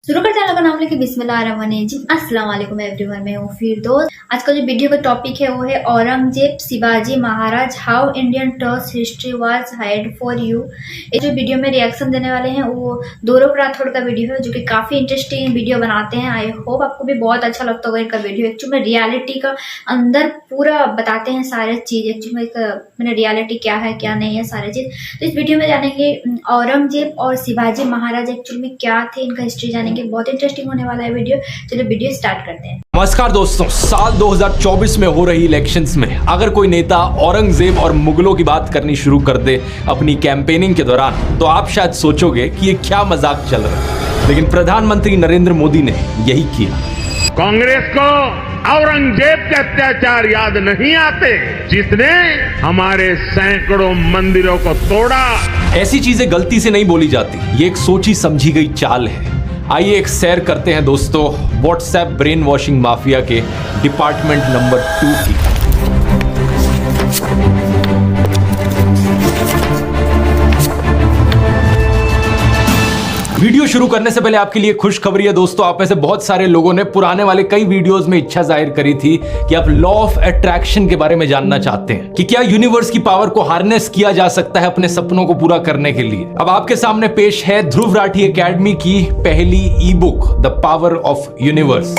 शुरू करते हैं। का नाम लेके बिस्मिल्लाहिर्रहमानिर्रहीम। अस्सलाम वालेकुम एवरीवन, मैं हूँ फिरदौस। आज का जो वीडियो का टॉपिक है वो है औरंगजेब शिवाजी महाराज, हाउ इंडियन टर्स history was hide for you. ये जो वीडियो में रिएक्शन देने वाले हैं वो गौरव राठौड़ का वीडियो है, जो कि काफी इंटरेस्टिंग वीडियो बनाते हैं। आई होप आपको भी बहुत अच्छा लगता होगा इनका वीडियो। एक्चुअली में रियलिटी का अंदर पूरा बताते हैं सारे चीज, एक्चुअली मैंने रियलिटी क्या है क्या नहीं है सारे चीज। तो इस वीडियो में जानेंगे औरंगजेब और शिवाजी महाराज एक्चुअली में क्या थे, इनका हिस्ट्री जानेंगे। बहुत इंटरेस्टिंग होने वाला है वीडियो। चलो वीडियो स्टार्ट करते हैं। नमस्कार दोस्तों, साल 2024 में हो रही इलेक्शंस में अगर कोई नेता औरंगजेब और मुगलों की बात करनी शुरू कर दे अपनी कैंपेनिंग के दौरान, तो आप शायद सोचोगे कि ये क्या मजाक चल रहा है, लेकिन प्रधानमंत्री नरेंद्र मोदी ने यही किया। कांग्रेस को औरंगजेब के अत्याचार याद नहीं आते, जिसने हमारे सैकड़ों मंदिरों को तोड़ा। ऐसी चीजें गलती से नहीं बोली जाती, ये एक सोची समझी गई चाल है। आइए एक सैर करते हैं दोस्तों व्हाट्सएप ब्रेन वॉशिंग माफिया के डिपार्टमेंट नंबर 2 की। वीडियो शुरू करने से पहले आपके लिए खुशखबरी है दोस्तों। आप में से बहुत सारे लोगों ने पुराने वाले कई वीडियोस में इच्छा जाहिर करी थी कि आप लॉ ऑफ अट्रैक्शन के बारे में जानना चाहते हैं कि क्या यूनिवर्स की पावर को हार्नेस किया जा सकता है अपने सपनों को पूरा करने के लिए। अब आपके सामने पेश है ध्रुव राठी एकेडमी की पहली ई book the power of universe.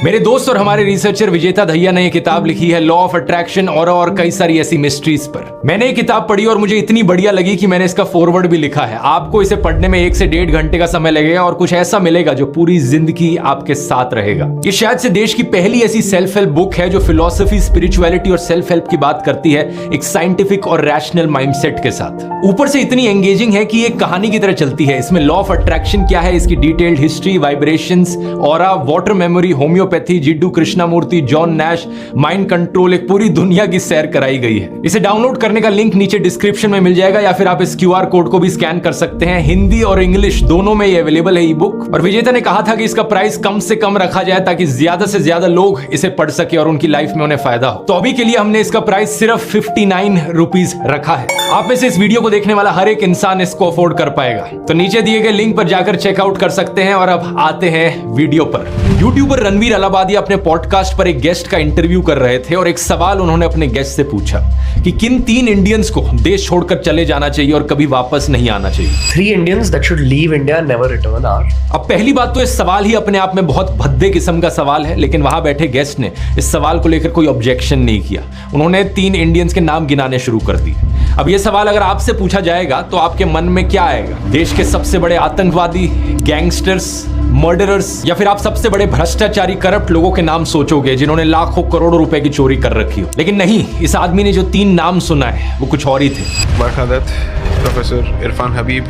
मेरे दोस्त और हमारे रिसर्चर विजेता दहिया ने यह किताब लिखी है लॉ ऑफ अट्रैक्शन और कई सारी ऐसी मिस्ट्रीज पर। मैंने ये किताब पढ़ी और मुझे इतनी बढ़िया लगी कि मैंने इसका फॉरवर्ड भी लिखा है। आपको इसे पढ़ने में 1 से 1.5 घंटे का समय लगेगा और कुछ ऐसा मिलेगा जो पूरी जिंदगी आपके साथ रहेगा। ये शायद से देश की पहली ऐसी सेल्फ हेल्प बुक है जो फिलोसफी, स्पिरिचुअलिटी और सेल्फ हेल्प की बात करती है एक साइंटिफिक और रैशनल माइंडसेट के साथ। ऊपर से इतनी एंगेजिंग है कि एक कहानी की तरह चलती है। इसमें लॉ ऑफ अट्रैक्शन क्या है, इसकी detailed history, vibrations, aura, water memory, homeopathy, Jiddu Krishnamurti, John Nash, mind control, एक पूरी दुनिया की सैर कराई गई है। इसे डाउनलोड करने का लिंक नीचे डिस्क्रिप्शन में मिल जाएगा, या फिर आप इस QR कोड को भी स्कैन कर सकते हैं। हिंदी और इंग्लिश दोनों में ये अवेलेबल है ई बुक। और विजेता ने कहा था कि इसका प्राइस कम से कम रखा जाए ताकि ज्यादा से ज्यादा लोग इसे पढ़ सके और उनकी लाइफ में उन्हें फायदा हो। तो अभी के लिए हमने इसका प्राइस सिर्फ 59 रुपीज रखा है। आप में से इस वीडियो को देखने वाला हर एक इंसान इसको अफोर्ड कर पाएगा। तो नीचे दिए गए लिंक पर जाकर चेकआउट कर सकते हैं। और अब आते हैं वीडियो पर। यूट्यूबर रणवीर अलाहाबादी अपने पॉडकास्ट पर एक गेस्ट का इंटरव्यू कर रहे थे और एक सवाल उन्होंने अपने गेस्ट से पूछा कि किन 3 इंडियंस को देश छोड़कर चले जाना चाहिए और कभी वापस नहीं आना चाहिए। 3 Indians that should leave India and never return are। अब पहली बात तो इस सवाल ही अपने आप में बहुत भद्दे किस्म का सवाल है, लेकिन वहां बैठे गेस्ट ने इस सवाल को लेकर कोई ऑब्जेक्शन नहीं किया। उन्होंने 3 इंडियंस के नाम गिनाने शुरू कर दिए। अब यह सवाल अगर आपसे पूछा जाएगा तो आपके मन में क्या आएगा? देश के सबसे बड़े आतंकवादी, गैंगस्टर्स, मर्डरर्स, या फिर आप सबसे बड़े भ्रष्टाचारी करप्ट लोगों के नाम सोचोगे जिन्होंने लाखों करोड़ों रुपए की चोरी कर रखी हो। लेकिन नहीं, इस आदमी ने जो 3 नाम सुना है वो कुछ और ही थे। बरखा दत्त, प्रोफेसर इरफान हबीब,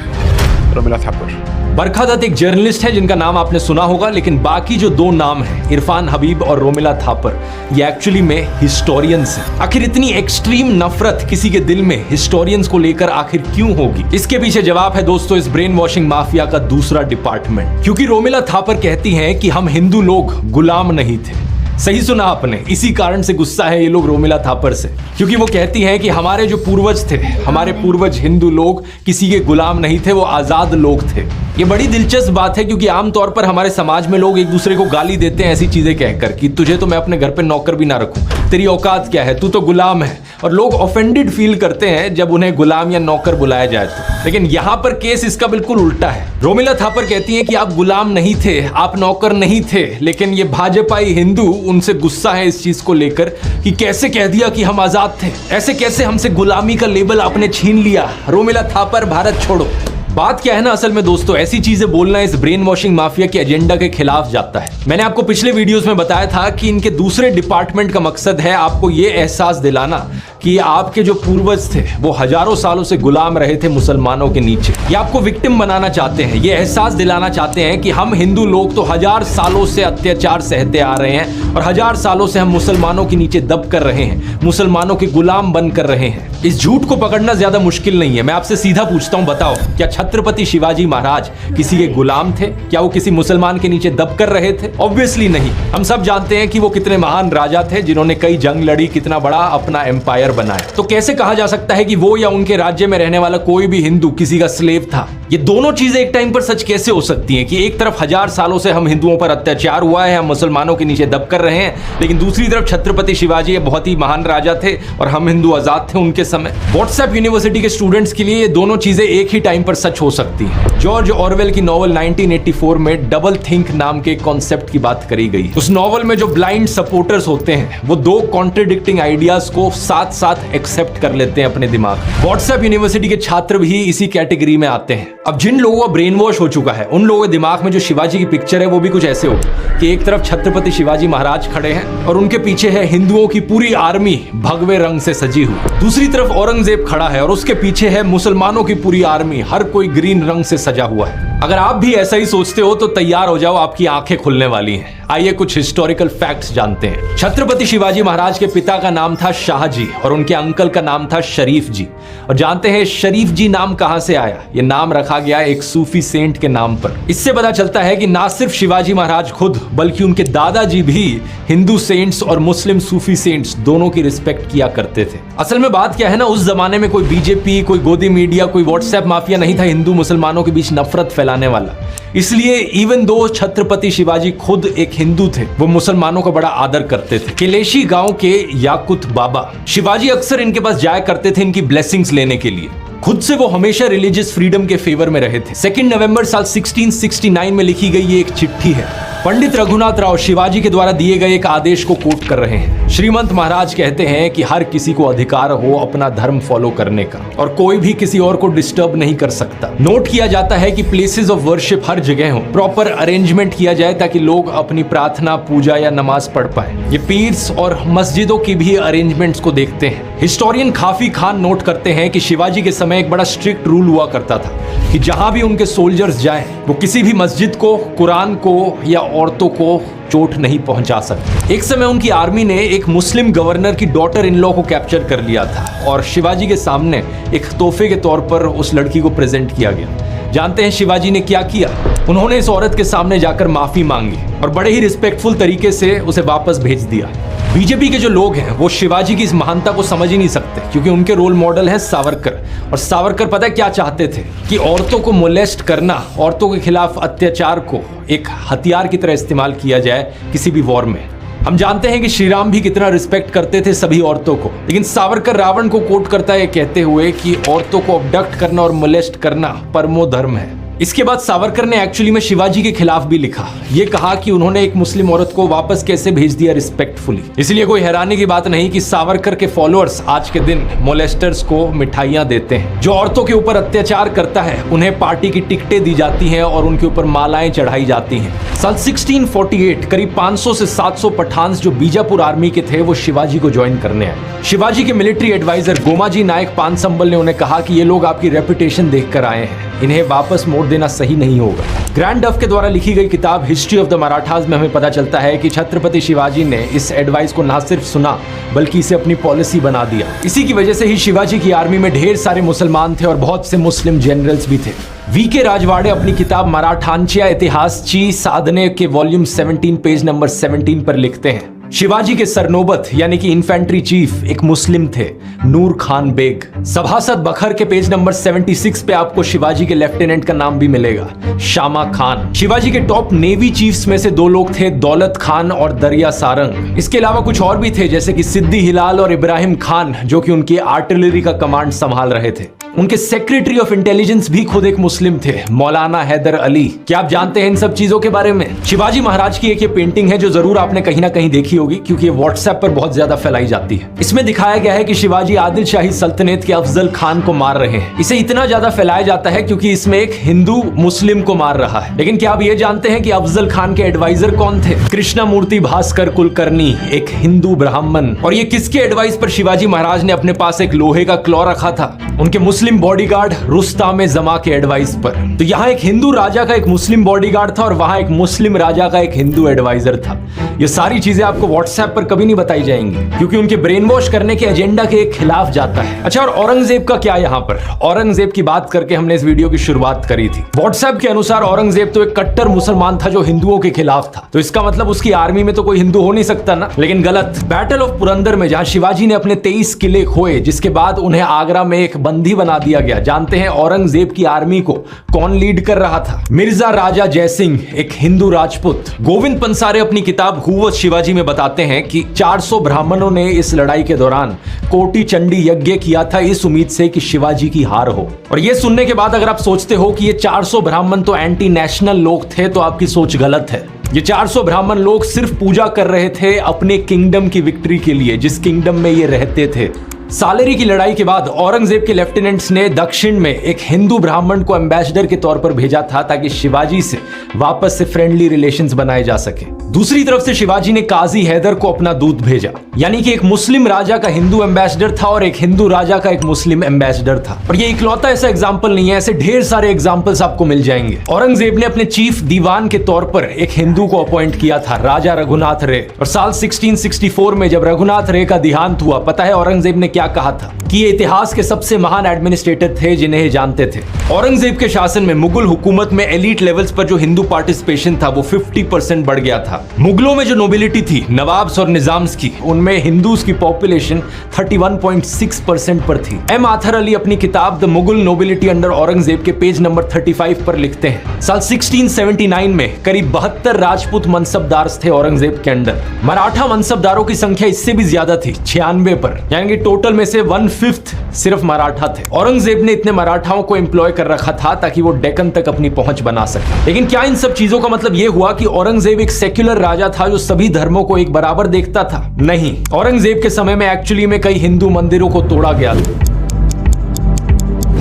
रोमिला थापर। बरखा दत्त एक जर्नलिस्ट है जिनका नाम आपने सुना होगा, लेकिन बाकी जो 2 नाम हैं, इरफान हबीब और रोमिला थापर, ये एक्चुअली में हिस्टोरियंस हैं। आखिर इतनी एक्सट्रीम नफरत किसी के दिल में हिस्टोरियंस को लेकर आखिर क्यों होगी? इसके पीछे जवाब है दोस्तों इस ब्रेन वॉशिंग माफिया का दूसरा डिपार्टमेंट। क्योंकि रोमिला थापर कहती हैं कि हम हिंदू लोग गुलाम नहीं थे। सही सुना आपने, इसी कारण से गुस्सा है ये लोग रोमिला थापर से, क्योंकि वो कहती हैं कि हमारे जो पूर्वज थे, हमारे पूर्वज हिंदू लोग किसी के गुलाम नहीं थे, वो आजाद लोग थे। ये बड़ी दिलचस्प बात है क्योंकि आमतौर पर हमारे समाज में लोग एक दूसरे को गाली देते हैं ऐसी चीजें कहकर कि तुझे तो मैं अपने घर पे नौकर भी ना रखूं, तेरी औकात क्या है, तू तो गुलाम है। और लोग ऑफेंडेड फील करते हैं जब उन्हें गुलाम या नौकर बुलाया जाए तो। लेकिन यहाँ पर केस इसका बिल्कुल उल्टा है। रोमिला थापर कहती हैं कि आप गुलाम नहीं थे, आप नौकर नहीं थे, लेकिन ये भाजपाई हिंदू उनसे गुस्सा है इस चीज को लेकर कि कैसे कह दिया कि हम आजाद थे, ऐसे कैसे हमसे गुलामी का लेबल आपने छीन लिया। रोमिला थापर भारत छोड़ो। बात क्या है ना, असल में दोस्तों ऐसी चीजें बोलना इस ब्रेन वॉशिंग माफिया के एजेंडा के खिलाफ जाता है। मैंने आपको पिछले वीडियोस में बताया था कि इनके दूसरे डिपार्टमेंट का मकसद है आपको ये एहसास दिलाना कि आपके जो पूर्वज थे वो हजारों सालों से गुलाम रहे थे मुसलमानों के नीचे। ये आपको विक्टिम बनाना चाहते हैं, ये एहसास दिलाना चाहते हैं कि हम हिंदू लोग तो 1000 सालों से अत्याचार सहते आ रहे हैं और 1000 सालों से हम मुसलमानों के नीचे दब कर रहे हैं, मुसलमानों के गुलाम बन कर रहे हैं। इस झूठ को पकड़ना ज्यादा मुश्किल नहीं है। मैं आपसे सीधा पूछता हूं, बताओ क्या छत्रपति शिवाजी महाराज किसी के गुलाम थे? क्या वो किसी मुसलमान के नीचे दब कर रहे थे? ऑब्वियसली नहीं। हम सब जानते हैं कि वो कितने महान राजा थे जिन्होंने कई जंग लड़ी, कितना बड़ा अपना एम्पायर बनाया। तो कैसे कहा जा सकता है कि वो या उनके राज्य में रहने वाला कोई भी हिंदू किसी का स्लेव था? ये दोनों चीजें एक टाइम पर सच कैसे हो सकती हैं कि एक तरफ 1000 सालों से हम हिंदुओं पर अत्याचार हुआ है, हम मुसलमानों के नीचे दब कर रहे हैं, लेकिन दूसरी तरफ छत्रपति शिवाजी ये बहुत ही महान राजा थे और हम हिंदू आजाद थे उनके समय। व्हाट्सएप यूनिवर्सिटी के स्टूडेंट्स के लिए ये दोनों चीजें एक ही टाइम पर सच हो सकती हैं। जॉर्ज ऑरवेल की नॉवल 1984 में डबल थिंक नाम के कॉन्सेप्ट की बात करी गई। उस नॉवल में जो ब्लाइंड सपोर्टर्स होते हैं वो दो कॉन्ट्रडिक्टिंग आइडियाज को साथ साथ एक्सेप्ट कर लेते हैं अपने दिमाग में। व्हाट्सएप यूनिवर्सिटी के छात्र भी इसी कैटेगरी में आते हैं। अब जिन लोगों का ब्रेन वॉश हो चुका है उन लोगों के दिमाग में जो शिवाजी की पिक्चर है वो भी कुछ ऐसे हो कि एक तरफ छत्रपति शिवाजी महाराज खड़े हैं और उनके पीछे है हिंदुओं की पूरी आर्मी भगवे रंग से सजी हुई। दूसरी तरफ औरंगजेब खड़ा है और उसके पीछे है मुसलमानों की पूरी आर्मी, हर कोई ग्रीन रंग से सजा हुआ है। अगर आप भी ऐसा ही सोचते हो तो तैयार हो जाओ, आपकी आंखें खुलने वाली हैं। आइए कुछ हिस्टोरिकल फैक्ट्स जानते हैं। छत्रपति शिवाजी महाराज के पिता का नाम था शाहजी और उनके अंकल का नाम था शरीफ जी। और जानते हैं शरीफ जी नाम कहां से आया? ये नाम रखा गया एक सूफी सेंट के नाम पर। इससे पता चलता है कि ना सिर्फ शिवाजी महाराज खुद बल्कि उनके दादाजी भी हिंदू सेंट्स और मुस्लिम सूफी सेंट्स दोनों की रिस्पेक्ट किया करते थे। असल में बात क्या है ना, उस जमाने में कोई बीजेपी, कोई गोदी मीडिया, कोई व्हाट्सएप माफिया नहीं था हिंदू मुसलमानों के बीच नफरत फैलाने वाला। इसलिए इवन दो छत्रपति शिवाजी खुद एक हिंदू थे, वो मुसलमानों का बड़ा आदर करते थे। केलेशी गांव के याकुत बाबा शिवाजी अक्सर इनके पास जाया करते थे इनकी ब्लेसिंग्स लेने के लिए। खुद से वो हमेशा रिलीजियस फ्रीडम के फेवर में रहे थे। 2 नवंबर साल 1669 में लिखी गई ये एक चिट्ठी है। पंडित रघुनाथ राव शिवाजी के द्वारा दिए गए एक आदेश को कोट कर रहे हैं। श्रीमंत महाराज कहते हैं कि हर किसी को अधिकार हो अपना धर्म फॉलो करने का और कोई भी किसी और को डिस्टर्ब नहीं कर सकता। नोट किया जाता है कि प्लेसेस ऑफ वर्शिप हर जगह हो, प्रॉपर अरेंजमेंट किया जाए ताकि लोग अपनी प्रार्थना, पूजा या नमाज पढ़ पाए। ये पीर्स और मस्जिदों की भी अरेंजमेंट्स को देखते हैं। हिस्टोरियन खाफी खान नोट करते हैं कि शिवाजी के समय एक बड़ा स्ट्रिक्ट रूल हुआ करता था कि जहां भी उनके सोल्जर्स जाएं वो किसी भी मस्जिद को, कुरान को या औरतों को चोट नहीं पहुंचा सकते। एक समय उनकी आर्मी ने एक मुस्लिम गवर्नर की डॉटर इन लॉ को कैप्चर कर लिया था और शिवाजी के सामने एक तोहफे के तौर पर उस लड़की को प्रेजेंट किया गया। जानते हैं शिवाजी ने क्या किया? उन्होंने इस औरत के सामने जाकर माफी मांगी और बड़े ही रिस्पेक्टफुल तरीके से उसे वापस भेज दिया। बीजेपी के जो लोग हैं वो शिवाजी की इस महानता को समझ ही नहीं सकते क्योंकि उनके रोल मॉडल है सावरकर। और सावरकर पता है क्या चाहते थे? कि औरतों को मोलेस्ट करना, औरतों के खिलाफ अत्याचार को एक हथियार की तरह इस्तेमाल किया जाए किसी भी वॉर में। हम जानते हैं कि श्री राम भी कितना रिस्पेक्ट करते थे सभी औरतों को, लेकिन सावरकर रावण को कोट करता है कहते हुए कि औरतों को अबडक्ट करना और मोलेस्ट करना परमो धर्म है। इसके बाद सावरकर ने एक्चुअली में शिवाजी के खिलाफ भी लिखा। ये कहा कि उन्होंने एक मुस्लिम औरत को वापस कैसे भेज दिया रिस्पेक्टफुली। इसलिए कोई हैरानी की बात नहीं कि सावरकर के फॉलोअर्स आज के दिन मोलेस्टर्स को मिठाइयां देते हैं। जो औरतों के ऊपर अत्याचार करता है उन्हें पार्टी की टिकटें दी जाती हैं और उनके ऊपर मालाएं चढ़ाई जाती हैं। साल 1648 करीब 500 से 700 पठान्स जो बीजापुर आर्मी के थे वो शिवाजी को ज्वाइन करने आए। शिवाजी के मिलिट्री एडवाइजर गोमाजी नायक पानसंबल ने उन्हें कहा कि ये लोग आपकी रेपुटेशन देखकर आए हैं, इन्हें वापस मोड़ देना सही नहीं होगा। ग्रैंड डफ के द्वारा लिखी गई किताब हिस्ट्री ऑफ द मराठास में हमें पता चलता है कि छत्रपति शिवाजी ने इस एडवाइस को ना सिर्फ सुना बल्कि इसे अपनी पॉलिसी बना दिया। इसी की वजह से ही शिवाजी की आर्मी में ढेर सारे मुसलमान थे और बहुत से मुस्लिम जनरल्स भी थे। वीके राजवाड़े अपनी किताब मराठांच्या इतिहासची साधने के वॉल्यूम 17 पेज नंबर 17 पर लिखते हैं, शिवाजी के सरनोबत यानी कि इन्फेंट्री चीफ एक मुस्लिम थे, नूर खान बेग। सभासद बखर के पेज नंबर 76 पे आपको शिवाजी के लेफ्टिनेंट का नाम भी मिलेगा, शामा खान। शिवाजी के टॉप नेवी चीफ्स में से 2 लोग थे, दौलत खान और दरिया सारंग। इसके अलावा कुछ और भी थे जैसे कि सिद्दी हिलाल और इब्राहिम खान जो कि उनकी आर्टिलरी का कमांड संभाल रहे थे। उनके सेक्रेटरी ऑफ इंटेलिजेंस भी खुद एक मुस्लिम थे, मौलाना हैदर अली। क्या आप जानते हैं इन सब चीजों के बारे में? शिवाजी महाराज की एक ये पेंटिंग है जो जरूर आपने कहीं ना कहीं देखी होगी क्योंकि ये व्हाट्सएप पर बहुत ज्यादा फैलाई जाती है। इसमें दिखाया गया है कि शिवाजी आदिल शाही सल्तनत के अफजल खान को मार रहे हैं। इसे इतना ज्यादा फैलाया जाता है क्योंकि इसमें एक हिंदू मुस्लिम को मार रहा है। लेकिन क्या आप ये जानते हैं कि अफजल खान के एडवाइजर कौन थे? कृष्णमूर्ति भास्कर कुलकर्णी, एक हिंदू ब्राह्मण। और ये किसके एडवाइस पर शिवाजी महाराज ने अपने पास एक लोहे का क्लॉ रखा था? उनके मुस्लिम बॉडीगार्ड रुस्ताम जमा के एडवाइस पर। तो यहाँ एक हिंदू राजा का एक मुस्लिम बॉडीगार्ड था और वहां एक मुस्लिम राजा का एक हिंदू एडवाइजर था। ये सारी चीजें आपको व्हाट्सएप पर कभी नहीं बताई जाएंगी क्योंकि उनके ब्रेन वॉश करने के एजेंडा के खिलाफ जाता है। अच्छा, और औरंगजेब का क्या यहाँ पर? औरंगजेब की बात करके हमने इस वीडियो की शुरुआत करी थी। व्हाट्सएप के अनुसार औरंगजेब तो एक कट्टर मुसलमान था जो हिंदुओं के खिलाफ था, तो इसका मतलब उसकी आर्मी में तो कोई हिंदू हो नहीं सकता ना। लेकिन गलत। बैटल ऑफ पुरंदर में जहां शिवाजी ने अपने 23 किले खोए, जिसके बाद उन्हें आगरा में एक बंदी बना दिया गया, जानते हैं औरंगजेब की आर्मी को कौन लीड कर रहा था? मिर्जा राजा जयसिंह, एक हिंदू राजपूत। गोविंद पंसारे अपनी किताब हु वाज शिवाजी में बताते हैं कि 400 ब्राह्मणों ने इस लड़ाई के दौरान कोटि चंडी यज्ञ किया था इस उम्मीद से कि शिवाजी की हार हो। और यह सुनने के बाद अगर आप सोचते हो कि ये 400 ब्राह्मण तो एंटी नेशनल लोग थे, तो आपकी सोच गलत है। ये 400 ब्राह्मण लोग सिर्फ पूजा कर रहे थे अपने किंगडम की विक्ट्री के लिए, जिस किंगडम में ये रहते थे। सालेरी की लड़ाई के बाद औरंगजेब के लेफ्टिनेंट्स ने दक्षिण में एक हिंदू ब्राह्मण को एम्बेसडर के तौर पर भेजा था ताकि शिवाजी से वापस से फ्रेंडली रिलेशंस बनाए जा सके। दूसरी तरफ से शिवाजी ने काजी हैदर को अपना दूत भेजा, यानी कि एक मुस्लिम राजा का हिंदू एम्बेसडर था और एक हिंदू राजा का एक मुस्लिम एम्बेसडर था। और ये इकलौता ऐसा एग्जाम्पल नहीं है, ऐसे ढेर सारे एग्जाम्पल्स आपको मिल जाएंगे। औरंगजेब ने अपने चीफ दीवान के तौर पर एक हिंदू को अपॉइंट किया था, राजा रघुनाथ रे। और साल 1664 में जब रघुनाथ रे का देहांत हुआ, पता है औरंगजेब ने क्या कहा था? कि ये इतिहास के सबसे महान एडमिनिस्ट्रेटर थे जिन्हें जानते थे। औरंगजेब के शासन में मुगल हुकूमत में एलीट लेवल्स पर जो हिंदू पार्टिसिपेशन था वो 50% बढ़ गया था। मुगलों में जो नोबिलिटी थी, नवाब्स और निजाम्स की, उनमें हिंदूज की पॉपुलेशन 31.6% पर थी। एम आथर अली अपनी किताब the Mughal nobility under Aurangzeb के पेज नंबर 35 पर लिखते हैं, साल 1679 में करीब 72 राजपूत मनसबदार थे औरंगजेब के अंडर। मराठा मनसबदारों की संख्या इससे भी ज्यादा थी, 96 पर, यानी कि टोटल में से 1/5 सिर्फ मराठा थे। औरंगजेब ने इतने मराठाओं को एम्प्लॉय कर रखा था ताकि वो डेक्कन तक अपनी पहुंच बना सके। लेकिन क्या इन सब चीजों का मतलब यह हुआ कि औरंगजेब एक सेक्युलर राजा था जो सभी धर्मों को एक बराबर देखता था? नहीं। औरंगजेब के समय में एक्चुअली में कई हिंदू मंदिरों को तोड़ा गया।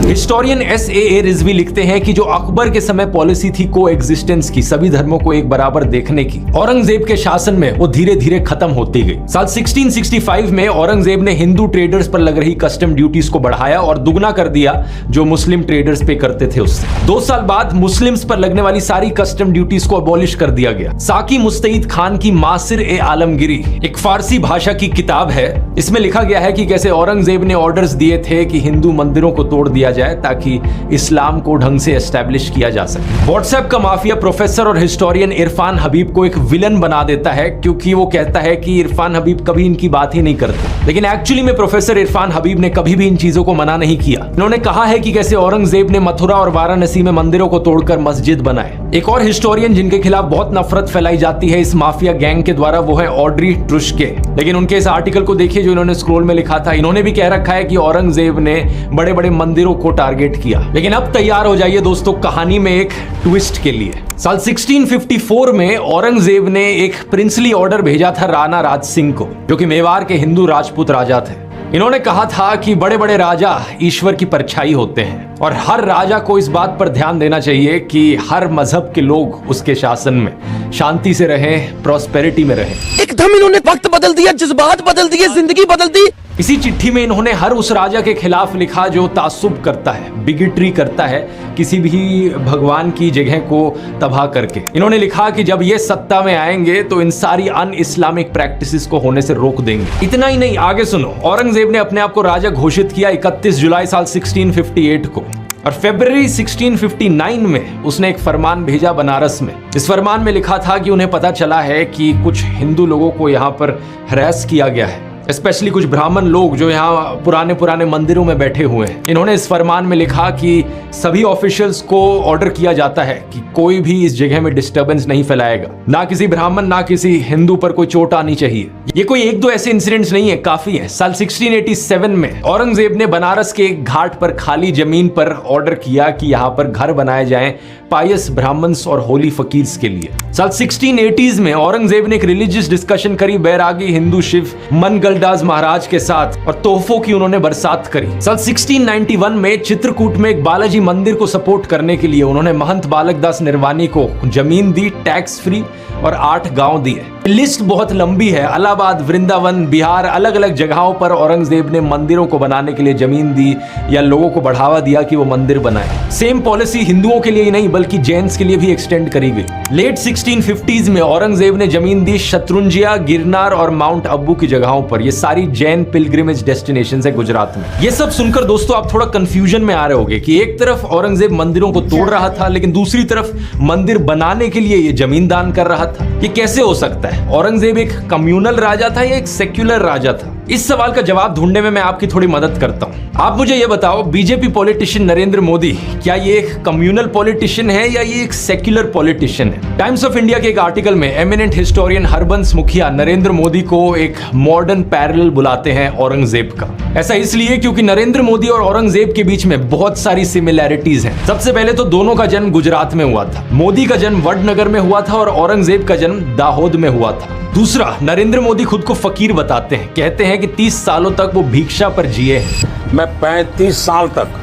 Historian S.A.A. रिजवी लिखते हैं कि जो अकबर के समय पॉलिसी थी को एग्जिस्टेंस की, सभी धर्मों को एक बराबर देखने की, औरंगजेब के शासन में वो धीरे धीरे खत्म होती गई। साल 1665 में औरंगजेब ने हिंदू ट्रेडर्स पर लग रही कस्टम ड्यूटीज को बढ़ाया और दुगना कर दिया जो मुस्लिम ट्रेडर्स पे करते थे उससे। 2 साल बाद मुस्लिम्स पर लगने वाली सारी कस्टम ड्यूटीज को अबॉलिश कर दिया गया। साकी मुस्तईद खान की मासिर-ए-आलमगिरी एक फारसी भाषा की किताब है। इसमें लिखा गया है कि कैसे औरंगजेब ने ऑर्डर्स दिए थे कि हिंदू मंदिरों को तोड़ दिया जाए ताकि इस्लाम को ढंग से एस्टैब्लिश किया जा सके। व्हाट्सएप का माफिया प्रोफेसर और हिस्टोरियन इरफान हबीब को एक विलन बना देता है क्योंकि वो कहता है कि इरफान हबीब कभी इनकी बात ही नहीं करते। लेकिन एक्चुअली में प्रोफेसर इरफान हबीब ने कभी भी इन चीजों को मना नहीं किया। इन्होंने कहा है कि कैसे औरंगजेब ने मथुरा और वाराणसी में मंदिरों को तोड़कर मस्जिद बनाए। एक और हिस्टोरियन जिनके खिलाफ बहुत नफरत फैलाई जाती है इस माफिया गैंग के द्वारा, वो है ऑड्री ट्रुश्के। लेकिन उनके इस आर्टिकल को देखिए जो इन्होंने स्क्रॉल में लिखा था। इन्होंने भी कह रखा है कि औरंगजेब ने बड़े बड़े मंदिरों को टारगेट किया। लेकिन अब तैयार हो जाइए दोस्तों कहानी में एक ट्विस्ट के लिए। साल 1654 में औरंगजेब ने एक प्रिंसली ऑर्डर भेजा था राणा राज सिंह को, जो कि मेवाड़ के हिंदू राजपूत राजा थे। इन्होंने कहा था कि बड़े बड़े राजा ईश्वर की परछाई होते हैं और हर राजा को इस बात पर ध्यान देना चाहिए कि हर मजहब के लोग उसके शासन में शांति से रहें, प्रॉस्पेरिटी में रहें। एकदम इन्होंने वक्त बदल दिया, जज्बात बदल दिए, जिंदगी बदल दी। इसी चिट्ठी में इन्होंने हर उस राजा के खिलाफ लिखा जो तासुब करता है, बिगिटरी करता है, किसी भी भगवान की जगह को तबाह करके। इन्होंने लिखा कि जब ये सत्ता में आएंगे तो इन सारी अन इस्लामिक प्रैक्टिसेस को होने से रोक देंगे। इतना ही नहीं, आगे सुनो। औरंगजेब ने अपने आप को राजा घोषित किया 31 जुलाई साल 1658 को और फरवरी 1659 में उसने एक फरमान भेजा बनारस में। इस फरमान में लिखा था कि उन्हें पता चला है कि कुछ हिंदू लोगों को यहाँ पर हरास किया गया है, स्पेशली कुछ ब्राह्मण लोग जो यहाँ पुराने मंदिरों में बैठे हुए हैं। इन्होंने इस फरमान में लिखा कि सभी ऑफिशियल्स को ऑर्डर किया जाता है कि कोई भी इस जगह में डिस्टर्बेंस नहीं फैलाएगा, ना किसी ब्राह्मण ना किसी हिंदू पर कोई चोट आनी चाहिए। ये कोई एक दो ऐसे इंसिडेंट्स नहीं है, काफी है। साल 1687 में औरंगजेब ने बनारस के एक घाट पर खाली जमीन पर ऑर्डर किया कि यहाँ पर घर बनाए जाएं पायस ब्राह्मण्स और होली फकीर्स के लिए। साल 1680s में औरंगजेब ने एक रिलीजियस डिस्कशन करी बैरागी हिंदू शिव मनगलदास महाराज के साथ और तोहफों की उन्होंने बरसात करी। साल 1691 में चित्रकूट में एक बालाजी मंदिर को सपोर्ट करने के लिए उन्होंने महंत बालक दास निर्वाणी को जमीन दी टैक्स फ्री और 8 गांव दिए। लिस्ट बहुत लंबी है। इलाहाबाद, वृंदावन, बिहार, अलग अलग जगहों पर औरंगजेब ने मंदिरों को बनाने के लिए जमीन दी या लोगों को बढ़ावा दिया कि वो मंदिर बनाए। सेम पॉलिसी हिंदुओं के लिए ही नहीं बल्कि जैन्स के लिए भी एक्सटेंड करी गई। लेट 1650s में औरंगजेब ने जमीन दी शत्रुंजिया, गिरनार और माउंट अब्बू की जगहों पर। ये सारी जैन पिलग्रिमेज डेस्टिनेशन है गुजरात में। ये सब सुनकर दोस्तों आप थोड़ा कंफ्यूजन में आ रहे होंगे कि एक तरफ औरंगजेब मंदिरों को तोड़ रहा था लेकिन दूसरी तरफ मंदिर बनाने के लिए ये जमीन दान कर रहा था। ये कैसे हो सकता है? औरंगजेब एक कम्युनल राजा था या एक सेक्युलर राजा था? इस सवाल का जवाब ढूंढने में मैं आपकी थोड़ी मदद करता हूं। आप मुझे ये बताओ, बीजेपी पॉलिटिशियन नरेंद्र मोदी क्या ये एक कम्युनल पॉलिटिशियन है या ये एक सेक्युलर पॉलिटिशियन है? टाइम्स ऑफ इंडिया के एक आर्टिकल में एमिनेंट हिस्टोरियन हरबंस मुखिया नरेंद्र मोदी को एक मॉडर्न पैरेलल बुलाते हैं औरंगजेब का। ऐसा इसलिए क्योंकि नरेंद्र मोदी और औरंगजेब के बीच में बहुत सारी सिमिलैरिटीज हैं। सबसे पहले तो दोनों का जन्म गुजरात में हुआ था। मोदी का जन्म वडनगर में हुआ था और औरंगजेब का जन्म दाहोद में हुआ था। दूसरा, नरेंद्र मोदी खुद को फकीर बताते हैं। कहते हैं कि 30 सालों तक वो भिक्षा पर जिए हैं। मैं 35 साल तक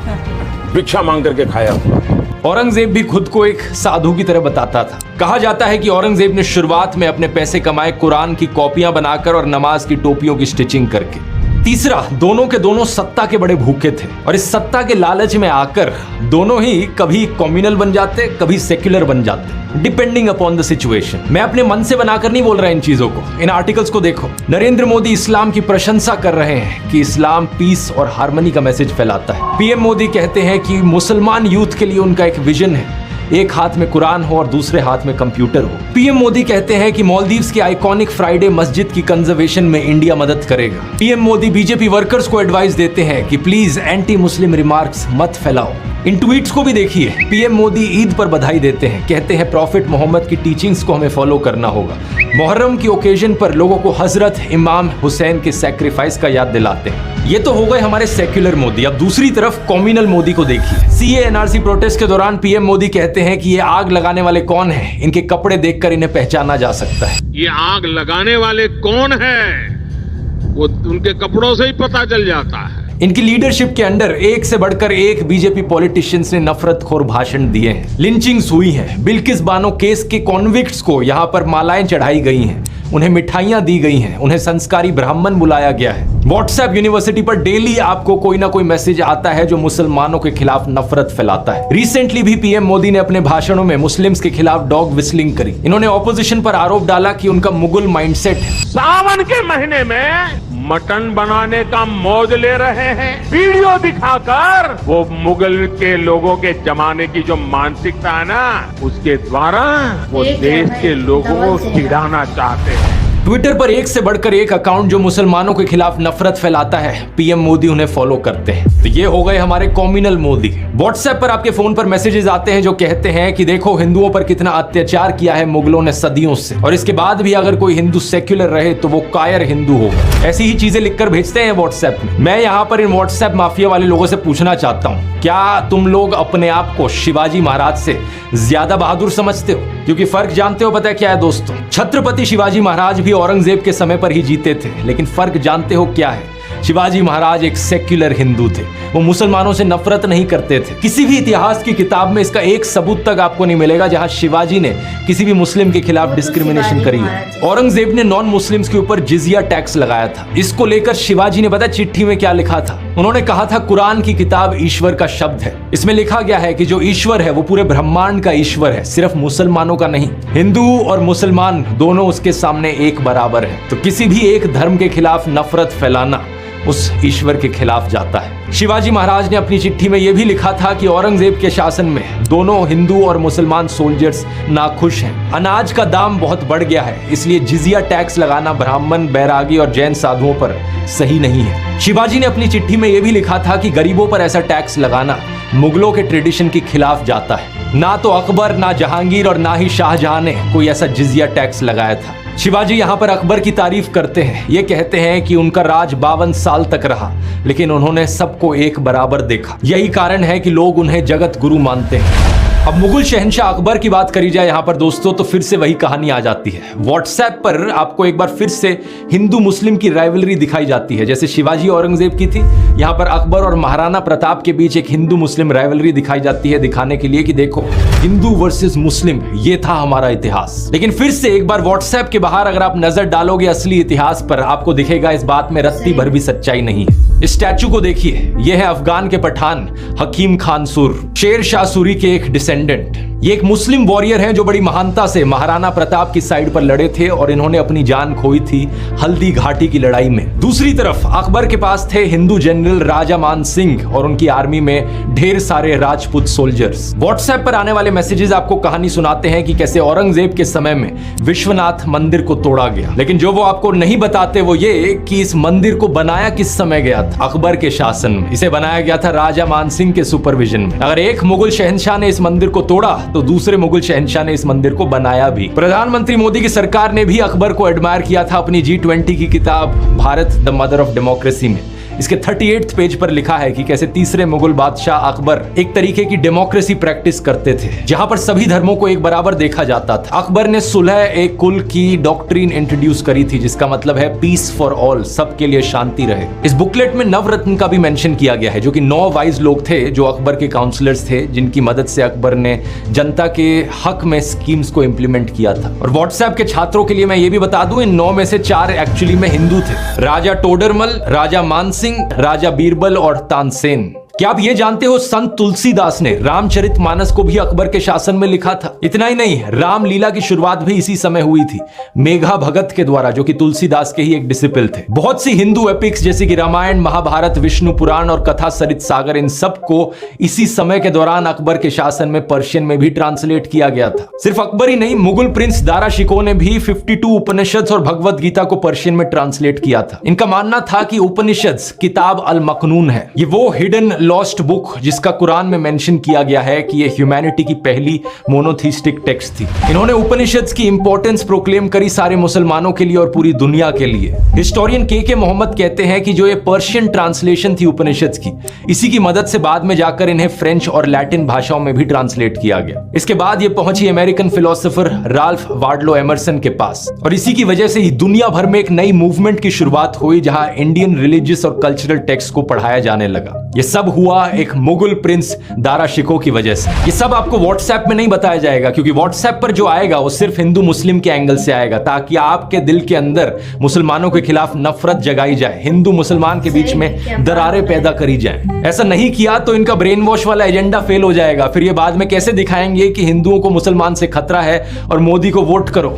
भिक्षा मांग करके खाया हूँ। औरंगजेब भी खुद को एक साधु की तरह बताता था। कहा जाता है कि औरंगजेब ने शुरुआत में अपने पैसे कमाए कुरान की कॉपियां बनाकर और नमाज की टोपियों की स्टिचिंग करके। तीसरा, दोनों के दोनों सत्ता के बड़े भूखे थे और इस सत्ता के लालच में आकर दोनों ही कभी कम्युनल बन जाते, कभी सेक्युलर बन जाते, डिपेंडिंग अपॉन द सिचुएशन। मैं अपने मन से बनाकर नहीं बोल रहा इन चीजों को, इन आर्टिकल्स को देखो। नरेंद्र मोदी इस्लाम की प्रशंसा कर रहे हैं कि इस्लाम पीस और हार्मनी का मैसेज फैलाता है। पीएम मोदी कहते हैं कि मुसलमान यूथ के लिए उनका एक विजन है, एक हाथ में कुरान हो और दूसरे हाथ में कंप्यूटर हो। पीएम मोदी कहते हैं कि मालदीव्स की आइकॉनिक फ्राइडे मस्जिद की कंजर्वेशन में इंडिया मदद करेगा। पीएम मोदी बीजेपी वर्कर्स को एडवाइस देते हैं कि प्लीज एंटी मुस्लिम रिमार्क्स मत फैलाओ। इन ट्वीट्स को भी देखिए। पीएम मोदी ईद पर बधाई देते हैं, कहते हैं प्रॉफिट मोहम्मद की टीचिंग्स को हमें फॉलो करना होगा। मुहर्रम की ओकेजन पर लोगों को हजरत इमाम हुसैन के सैक्रिफाइस का याद दिलाते हैं। ये तो हो गए हमारे सेक्युलर मोदी। अब दूसरी तरफ कम्युनल मोदी को देखिए। सीए एनआरसी प्रोटेस्ट के दौरान पीएम मोदी कहते हैं कि ये आग लगाने वाले कौन हैं, इनके कपड़े देखकर इन्हें पहचाना जा सकता है। ये आग लगाने वाले कौन हैं, वो उनके कपड़ों से ही पता चल जाता है। इनकी लीडरशिप के अंडर एक से बढ़कर एक बीजेपी पॉलिटिशियंस ने नफरतखोर भाषण दिए हैं। लिंचिंग्स हुई हैं। बिल्किस बानो केस के कॉन्विक्ट्स को यहाँ पर मालाएं चढ़ाई गई हैं, उन्हें मिठाइयां दी गई हैं, उन्हें संस्कारी ब्राह्मण बुलाया गया है। व्हाट्सएप यूनिवर्सिटी पर डेली आपको कोई ना कोई मैसेज आता है जो मुसलमानों के खिलाफ नफरत फैलाता है। रिसेंटली भी पीएम मोदी ने अपने भाषणों में मुस्लिम्स के खिलाफ डॉग विस्लिंग करी। इन्होंने ऑपोजिशन पर आरोप डाला कि उनका मुगल माइंडसेट है। सावन के महीने में मटन बनाने का मौज ले रहे हैं। वीडियो दिखाकर वो मुगल के लोगों के जमाने की जो मानसिकता है ना, उसके द्वारा वो देश के लोगों को चिढ़ाना चाहते हैं। ट्विटर पर एक से बढ़कर एक अकाउंट जो मुसलमानों के खिलाफ नफरत फैलाता है, पीएम मोदी उन्हें फॉलो करते हैं। तो ये हो गए हमारे कम्युनल मोदी। व्हाट्सएप पर आपके फोन पर मैसेजेस आते हैं जो कहते हैं कि देखो हिंदुओं पर कितना अत्याचार किया है मुगलों ने सदियों से, और इसके बाद भी अगर कोई हिंदू सेक्युलर रहे तो वो कायर हिंदू होगा। ऐसी ही चीजें लिखकर भेजते हैं व्हाट्सएप में। मैं यहाँ पर इन व्हाट्सएप माफिया वाले लोगों से पूछना चाहता हूँ, क्या तुम लोग अपने आप को शिवाजी महाराज से ज्यादा बहादुर समझते हो? क्योंकि फर्क जानते हो पता है क्या है दोस्तों? छत्रपति शिवाजी महाराज भी औरंगजेब के समय पर ही जीते थे, लेकिन फर्क जानते हो क्या है? शिवाजी महाराज एक सेक्युलर हिंदू थे, वो मुसलमानों से नफरत नहीं करते थे। किसी भी इतिहास की किताब में इसका एक सबूत तक आपको नहीं मिलेगा जहां शिवाजी ने किसी भी मुस्लिम के खिलाफ डिस्क्रिमिनेशन करी है। औरंगजेब ने नॉन मुस्लिम्स के ऊपर जिजिया टैक्स लगाया था। इसको लेकर शिवाजी ने पता चिट्ठी में क्या लिखा था? उन्होंने कहा था कुरान की किताब ईश्वर का शब्द है। इसमें लिखा गया है कि जो ईश्वर है वो पूरे ब्रह्मांड का ईश्वर है, सिर्फ मुसलमानों का नहीं। हिंदू और मुसलमान दोनों उसके सामने एक बराबर है। तो किसी भी एक धर्म के खिलाफ नफरत फैलाना उस ईश्वर के खिलाफ जाता है। शिवाजी महाराज ने अपनी चिट्ठी में यह भी लिखा था कि औरंगजेब के शासन में दोनों हिंदू और मुसलमान सोल्जर्स नाखुश हैं। अनाज का दाम बहुत बढ़ गया है, इसलिए जिजिया टैक्स लगाना ब्राह्मण, बैरागी और जैन साधुओं पर सही नहीं है। शिवाजी ने अपनी चिट्ठी में यह भी लिखा था कि गरीबों पर ऐसा टैक्स लगाना मुगलों के ट्रेडिशन के खिलाफ जाता है। ना तो अकबर, ना जहांगीर और ना ही शाहजहां ने कोई ऐसा जिजिया टैक्स लगाया था। शिवाजी यहाँ पर अकबर की तारीफ करते हैं। ये कहते हैं कि उनका राज 52 साल तक रहा, लेकिन उन्होंने सबको एक बराबर देखा। यही कारण है कि लोग उन्हें जगत गुरु मानते हैं। अब मुगल शहंशाह अकबर की बात करी जाए यहां पर दोस्तों, तो फिर से वही कहानी आ जाती है। व्हाट्सएप पर आपको एक बार फिर से हिंदू मुस्लिम की राइवलरी दिखाई जाती है। जैसे शिवाजी औरंगजेब की थी, यहां पर अकबर और महाराणा प्रताप के बीच एक हिंदू मुस्लिम राइवलरी दिखाई जाती है, दिखाने के लिए कि देखो हिंदू वर्सेस मुस्लिम, ये था हमारा इतिहास। लेकिन फिर से एक बार व्हाट्सएप के बाहर अगर आप नजर डालोगे असली इतिहास पर, आपको दिखेगा इस बात में रत्ती भर भी सच्चाई नहीं है। इस स्टैचू को देखिए, यह है अफगान के पठान हकीम खान सुर, शेर शाह सूरी के एक डिसेंडेंट। ये एक मुस्लिम वॉरियर हैं जो बड़ी महानता से महाराणा प्रताप की साइड पर लड़े थे और इन्होंने अपनी जान खोई थी हल्दी घाटी की लड़ाई में। दूसरी तरफ अकबर के पास थे हिंदू जनरल राजा मान सिंह और उनकी आर्मी में ढेर सारे राजपूत सोल्जर्स। व्हाट्सएप पर आने वाले मैसेजेस आपको कहानी सुनाते हैं कि कैसे औरंगजेब के समय में विश्वनाथ मंदिर को तोड़ा गया, लेकिन जो वो आपको नहीं बताते वो ये कि इस मंदिर को बनाया किस समय गया था। अकबर के शासन में इसे बनाया गया था राजा मान सिंह के सुपरविजन में। अगर एक मुगल शहंशाह ने इस मंदिर को तोड़ा तो दूसरे मुगल शहंशाह ने इस मंदिर को बनाया भी। प्रधानमंत्री मोदी की सरकार ने भी अकबर को एडमायर किया था अपनी G20 की किताब Bharat the mother of democracy में। इसके 38 पेज पर लिखा है कि कैसे तीसरे मुगल बादशाह अकबर एक तरीके की डेमोक्रेसी प्रैक्टिस करते थे, जहां पर सभी धर्मों को एक बराबर देखा जाता था। अकबर ने सुलह एक कुल की डॉक्ट्रिन इंट्रोड्यूस करी थी, जिसका मतलब है पीस फॉर ऑल, सबके लिए शांति रहे। इस बुकलेट में नवरत्न का भी मेंशन किया गया है, जो कि 9 वाइज लोग थे जो अकबर के काउंसलर्स थे, जिनकी मदद से अकबर ने जनता के हक में स्कीम्स को इंप्लीमेंट किया था। और व्हाट्सएप के छात्रों के लिए मैं ये भी बता दूं, इन 9 में से 4 एक्चुअली में हिंदू थे, राजा टोडरमल, राजा मानसिंह, राजा बीरबल और तानसेन। क्या आप ये जानते हो संत तुलसीदास ने रामचरितमानस को भी अकबर के शासन में लिखा था। इतना ही नहीं, रामलीला की शुरुआत भी इसी समय हुई थी मेघा भगत के द्वारा, जो कि तुलसीदास के ही एक डिसिपल थे। बहुत सी हिंदू एपिक्स जैसे कि रामायण, महाभारत, विष्णु पुराण और कथा सरित सागर, इन सब को इसी समय के दौरान अकबर के शासन में पर्शियन में भी ट्रांसलेट किया गया था। सिर्फ अकबर ही नहीं, मुगल प्रिंस दारा शिकोह ने भी 52 उपनिषद और भगवत गीता को पर्शियन में ट्रांसलेट किया था। इनका मानना था कि उपनिषद किताब अल मकनून है, ये वो हिडन लॉस्ट बुक जिसका कुरान में मेंशन किया गया है कि ये ह्यूमैनिटी की पहली मोनोथीस्टिक टेक्स्ट थी। इन्होंने उपनिषद की इंपॉर्टेंस प्रोक्लेम करी सारे मुसलमानों के लिए और पूरी दुनिया के लिए। हिस्टोरियन के मोहम्मद कहते हैं कि जो ये पर्शियन ट्रांसलेशन थी उपनिषद की, इसी की मदद से बाद में जाकर इन्हें फ्रेंच और लैटिन भाषाओं में भी ट्रांसलेट किया गया। इसके बाद ये पहुंची American philosopher Ralph Waldo Emerson के पास, और इसी की वजह से ही दुनिया भर में एक नई मूवमेंट की शुरुआत हुई, जहां इंडियन रिलीजियस और कल्चरल टेक्स्ट को पढ़ाया जाने लगा। ये सब हुआ एक मुगल प्रिंस दारा शिकोह की वजह से। ये सब आपको व्हाट्सएप में नहीं बताया जाएगा, क्योंकि व्हाट्सएप पर जो आएगा वो सिर्फ हिंदू मुस्लिम के एंगल से आएगा, ताकि आपके दिल के अंदर मुसलमानों के खिलाफ नफरत जगाई जाए, हिंदू मुसलमान के बीच में दरारें पैदा करी जाए। ऐसा नहीं किया तो इनका ब्रेन वॉश वाला एजेंडा फेल हो जाएगा। फिर ये बाद में कैसे दिखाएंगे कि हिंदुओं को मुसलमान से खतरा है और मोदी को वोट करो।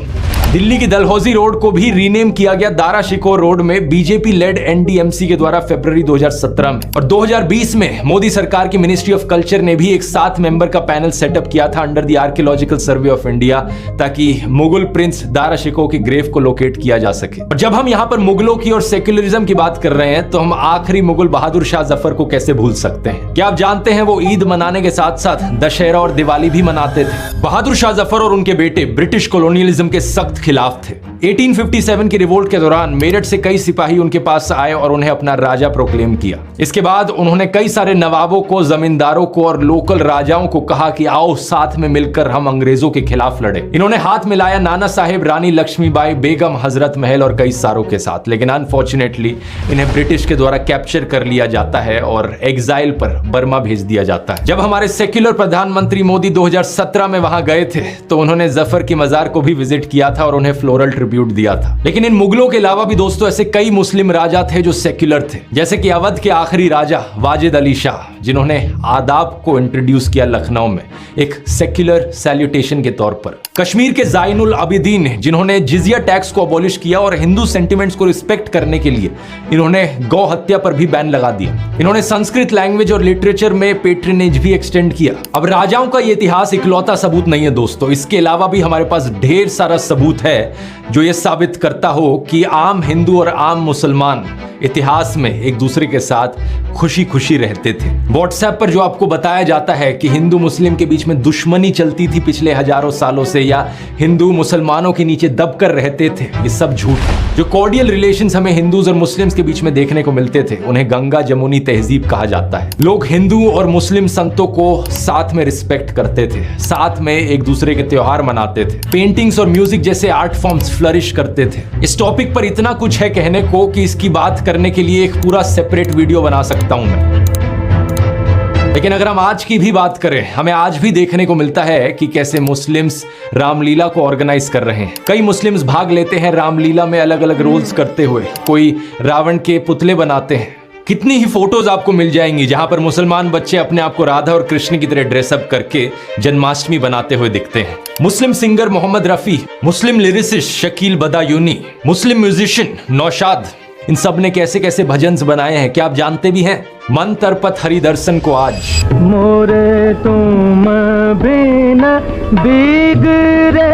दिल्ली की दलहौजी रोड को भी रीनेम किया गया दारा शिकोह रोड में बीजेपी लेड एनडीएमसी के द्वारा फरवरी 2017 में। और 2020 में मोदी सरकार की मिनिस्ट्री ऑफ कल्चर ने भी एक 7 मेंबर का पैनल सेटअप किया था under the archaeological survey of India, ताकि मुगल प्रिंस दारा शिकोह की ग्रेव को लोकेट किया जा सके। और जब हम यहाँ पर मुगलों की और सेक्युलरिज्म की बात कर रहे हैं, तो हम आखिरी मुगल बहादुर शाह जफर को कैसे भूल सकते हैं। क्या आप जानते हैं वो ईद मनाने के साथ साथ दशहरा और दिवाली भी मनाते थे। बहादुर शाह जफर और उनके बेटे ब्रिटिश कॉलोनियलिज्म के सख्त खिलाफ थे। 1857 की रिवोल्ट के दौरान मेरठ से कई सिपाही उनके पास आए और उन्हें अपना राजा प्रोक्लेम किया। इसके बाद उन्होंने कई सारे नवाबों को, जमींदारों को और लोकल राजाओं को कहा कि आओ साथ में मिलकर हम अंग्रेजों के खिलाफ लड़े। इन्होंने हाथ मिलाया नाना साहेब, रानी लक्ष्मीबाई, बेगम हजरत महल और कई सारों के साथ, लेकिन अनफॉर्चुनेटली इन्हें ब्रिटिश के द्वारा कैप्चर कर लिया जाता है और एग्जाइल पर बर्मा भेज दिया जाता है। जब हमारे सेक्युलर प्रधानमंत्री मोदी 2017 में वहां गए थे, तो उन्होंने जफर की मजार को भी विजिट किया था और उन्हें फ्लोरल ट्रिब्यूट दिया था। लेकिन इन मुगलों के अलावा भी दोस्तों ऐसे कई मुस्लिम राजा थे जो सेक्युलर थे, जैसे कि अवध के आखिरी राजा वाजिद अली शाह, जिन्होंने आदाब को इंट्रोड्यूस किया लखनऊ में एक सेक्युलर सैल्यूटेशन के तौर पर। कश्मीर के ज़ाइनुल अबिदीन, जिन्होंने जिजिया टैक्स को अबॉलिश किया और हिंदू सेंटिमेंट्स को रिस्पेक्ट करने के लिए इन्होंने गौ हत्या पर भी बैन लगा दिया। इन्होंने संस्कृत लैंग्वेज और लिटरेचर में पेट्रनेज भी एक्सटेंड किया। अब राजाओं का ये इतिहास इकलौता सबूत नहीं है दोस्तों, इसके अलावा भी हमारे पास ढेर सारा सबूत है जो ये साबित करता हो कि आम हिंदू और आम मुसलमान इतिहास में एक दूसरे के साथ खुशी खुशी रहते थे। व्हाट्सएप पर जो आपको बताया जाता है कि हिंदू मुस्लिम के बीच में दुश्मनी चलती थी पिछले हजारों सालों से, या हिंदू मुसलमानों के नीचे दबकर रहते थे, ये सब झूठ है। जो कॉर्डियल रिलेशंस हमें हिंदूज और मुस्लिम्स के बीच में देखने को मिलते थे, उन्हें गंगा जमुनी तहजीब कहा जाता है। लोग हिंदू और मुस्लिम संतों को साथ में रिस्पेक्ट करते थे, साथ में एक दूसरे के त्योहार मनाते थे, पेंटिंग्स और म्यूजिक जैसे आर्ट फॉर्म्स फ्लरिश करते थे। इस टॉपिक पर इतना कुछ है कहने को कि इसकी बात करने के लिए एक पूरा सेपरेट वीडियो बना सकता हूं मैं। लेकिन अगर हम आज की भी बात करें, हमें आज भी देखने को मिलता है कि कैसे मुस्लिम्स रामलीला को ऑर्गेनाइज कर रहे हैं। कई मुस्लिम्स भाग लेते हैं रामलीला में अलग अलग रोल्स करते हुए। कोई रावण के पुतले बनाते हैं। कितनी ही फोटोज आपको मिल जाएंगी जहां पर मुसलमान बच्चे अपने आप को राधा और कृष्ण की तरह ड्रेसअप करके जन्माष्टमी बनाते हुए दिखते हैं। मुस्लिम सिंगर मोहम्मद रफी, मुस्लिम लिरिसिस्ट शकील बदायूनी, मुस्लिम म्यूजिशियन नौशाद, इन सब ने कैसे कैसे भजन्स बनाए हैं, क्या आप जानते भी हैं? मन तरपत हरि दर्शन को आज मोरे तुम बिना बिगड़े।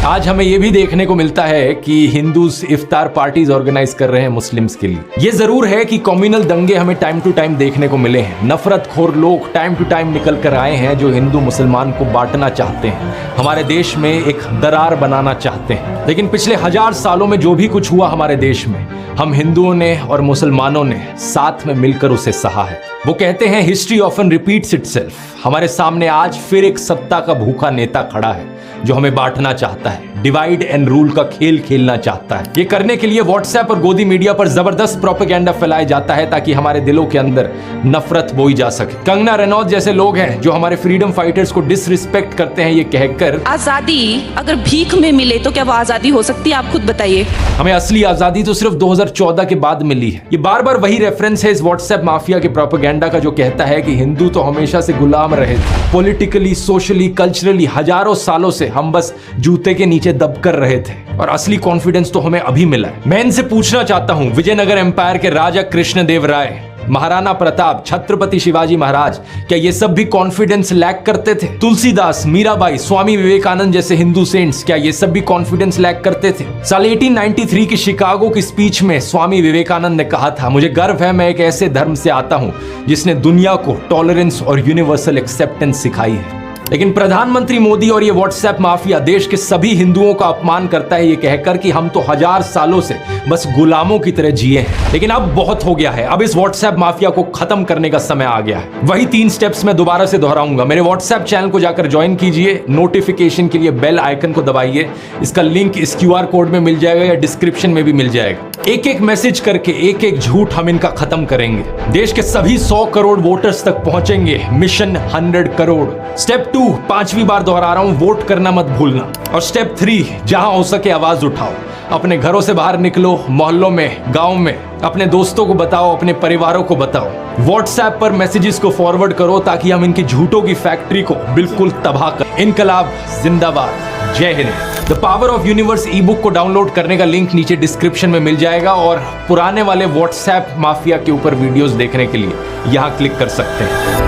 आज हमें यह भी देखने को मिलता है कि हिंदूज इफ्तार पार्टीज ऑर्गेनाइज कर रहे हैं मुस्लिम्स के लिए। यह जरूर है कि कम्युनल दंगे हमें टाइम टू टाइम देखने को मिले हैं। नफरतखोर लोग टाइम टू टाइम निकल कर आए हैं जो हिंदू मुसलमान को बांटना चाहते हैं, हमारे देश में एक दरार बनाना चाहते हैं। लेकिन पिछले 1000 सालों में जो भी कुछ हुआ हमारे देश में, हम हिंदुओं ने और मुसलमानों ने साथ में मिलकर उसे सहा है। वो कहते हैं हिस्ट्री ऑफन रिपीट्स इटसेल्फ। हमारे सामने आज फिर एक सत्ता का भूखा नेता खड़ा है जो हमें बांटना चाहता है, डिवाइड एंड रूल का खेल खेलना चाहता है। ये करने के लिए व्हाट्सएप और गोदी मीडिया पर जबरदस्त प्रोपेगेंडा फैलाया जाता है ताकि हमारे दिलों के अंदर नफरत बोई जा सके। कंगना रनौत जैसे लोग हैं जो हमारे फ्रीडम फाइटर्स को डिसरिस्पेक्ट करते हैं, ये कहकर आजादी अगर भीख में मिले तो क्या वो आजादी हो सकती है? आप खुद बताइए। हमें असली आजादी तो सिर्फ 2014 के बाद मिली है। ये बार बार वही रेफरेंस है इस व्हाट्सएप माफिया के प्रोपेगेंडा का जो कहता है कि हिंदू तो हमेशा से गुलाम रहे थे। पॉलिटिकली, सोशली, कल्चरली हजारों सालों से हम बस जूते के नीचे दबकर रहे थे और असली कॉन्फिडेंस तो हमें अभी मिला है। मैं इनसे पूछना चाहता हूं, विजयनगर एम्पायर के राजा कृष्णदेव राय, महाराणा प्रताप, छत्रपति शिवाजी महाराज, क्या ये सब भी कॉन्फिडेंस लैक करते थे? तुलसीदास, मीराबाई, स्वामी विवेकानंद जैसे हिंदू सेंट्स, क्या ये सब भी कॉन्फिडेंस लैक करते थे? साल 1893 की शिकागो की स्पीच में स्वामी विवेकानंद ने कहा था, मुझे गर्व है मैं एक ऐसे धर्म से आता हूं जिसने दुनिया को टॉलरेंस और यूनिवर्सल एक्सेप्टेंस सिखाई है। लेकिन प्रधानमंत्री मोदी और ये व्हाट्सएप माफिया देश के सभी हिंदुओं का अपमान करता है ये कहकर कि हम तो 1000 सालों से बस गुलामों की तरह जिए हैं। लेकिन अब बहुत हो गया है, अब इस व्हाट्सएप माफिया को खत्म करने का समय आ गया है। वही 3 स्टेप्स मैं दोबारा से दोहराऊंगा। मेरे व्हाट्सएप चैनल को जाकर ज्वाइन कीजिए, नोटिफिकेशन के लिए बेल आइकन को दबाइए। इसका लिंक इस QR कोड में मिल जाएगा या डिस्क्रिप्शन में भी मिल जाएगा। एक एक मैसेज करके एक एक झूठ हम इनका खत्म करेंगे। देश के सभी 100 करोड़ वोटर्स तक पहुंचेंगे। मिशन 100 करोड़। स्टेप 2, 5वीं बार दोहरा रहा हूं, वोट करना मत भूलना। और स्टेप 3, जहां हो सके आवाज उठाओ, अपने घरों से बाहर निकलो, मोहल्लों में, गांव में, अपने दोस्तों को बताओ, अपने परिवारों को बताओ। व्हाट्सएप पर मैसेजेस को फॉरवर्ड करो ताकि हम इनकी झूठों की फैक्ट्री को बिल्कुल तबाह करें। इनकलाब जिंदाबाद। जय Hind. The power of universe E book को डाउनलोड करने का लिंक नीचे डिस्क्रिप्शन में मिल जाएगा और पुराने वाले व्हाट्सएप माफिया के ऊपर वीडियोस देखने के लिए यहाँ क्लिक कर सकते हैं।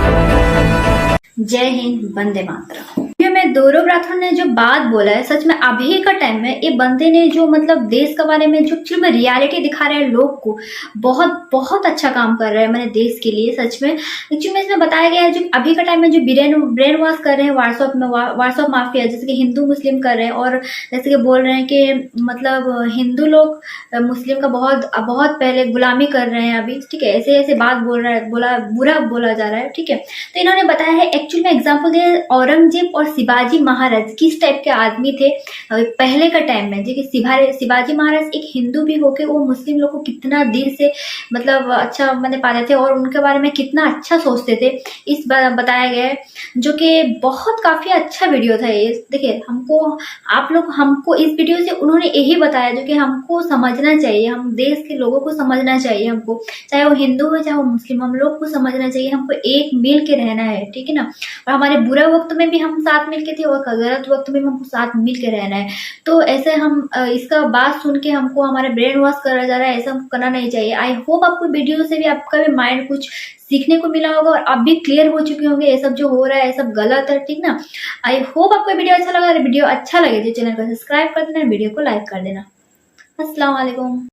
जय हिंद, वंदे मातरम। में गौरव राठौर ने जो बात बोला है, सच में अभी का टाइम में ये बंदे ने जो मतलब देश के बारे में जो एक्चुअली में रियलिटी दिखा रहे हैं लोग को, बहुत बहुत अच्छा काम कर रहे हैं मैंने देश के लिए। सच में एक्चुअली में इसमें बताया गया है जो अभी का टाइम में जो ब्रेन वॉश कर रहे हैं व्हाट्सएप माफिया, जैसे कि हिंदू मुस्लिम कर रहे हैं, और जैसे कि बोल रहे हैं कि मतलब हिंदू लोग मुस्लिम का बहुत पहले गुलामी कर रहे हैं अभी, ठीक है, ऐसे ऐसे बात बुरा बोला जा रहा है, ठीक है। तो इन्होंने बताया है एक्चुअली में एग्जाम्पल दिया औरंगजेब और शिवाजी महाराज किस टाइप के आदमी थे पहले का टाइम में। जो कि शिवाजी महाराज एक हिंदू भी होके वो मुस्लिम लोग को कितना दिल से मतलब अच्छा मैंने पाते थे और उनके बारे में कितना अच्छा सोचते थे, इस बार बताया गया है, जो कि बहुत काफी अच्छा वीडियो था ये। देखिए हमको इस वीडियो से उन्होंने यही बताया जो कि हमको समझना चाहिए, हम देश के लोगों को समझना चाहिए, हमको चाहे वो हिंदू हो चाहे वो मुस्लिम, हम लोग को समझना चाहिए, हमको एक मिल के रहना है, ठीक है ना। और हमारे बुरे वक्त में भी हम साथ में मिल के थे और गलत वक्त में हमको साथ मिल के रहना है। तो ऐसे हम इसका बात सुन के हमको हमारा ब्रेन वॉश करा जा रहा है, ऐसा हमको करना नहीं चाहिए। आई होप आपको वीडियो से भी आपका भी माइंड कुछ सीखने को मिला होगा और आप भी क्लियर हो चुके होंगे ये सब जो हो रहा है ये सब गलत है, ठीक ना। आई होप आपको वीडियो अच्छा लगा। वीडियो अच्छा लगे तो चैनल को सब्सक्राइब कर देना, वीडियो को लाइक कर देना। अस्सलाम वालेकुम।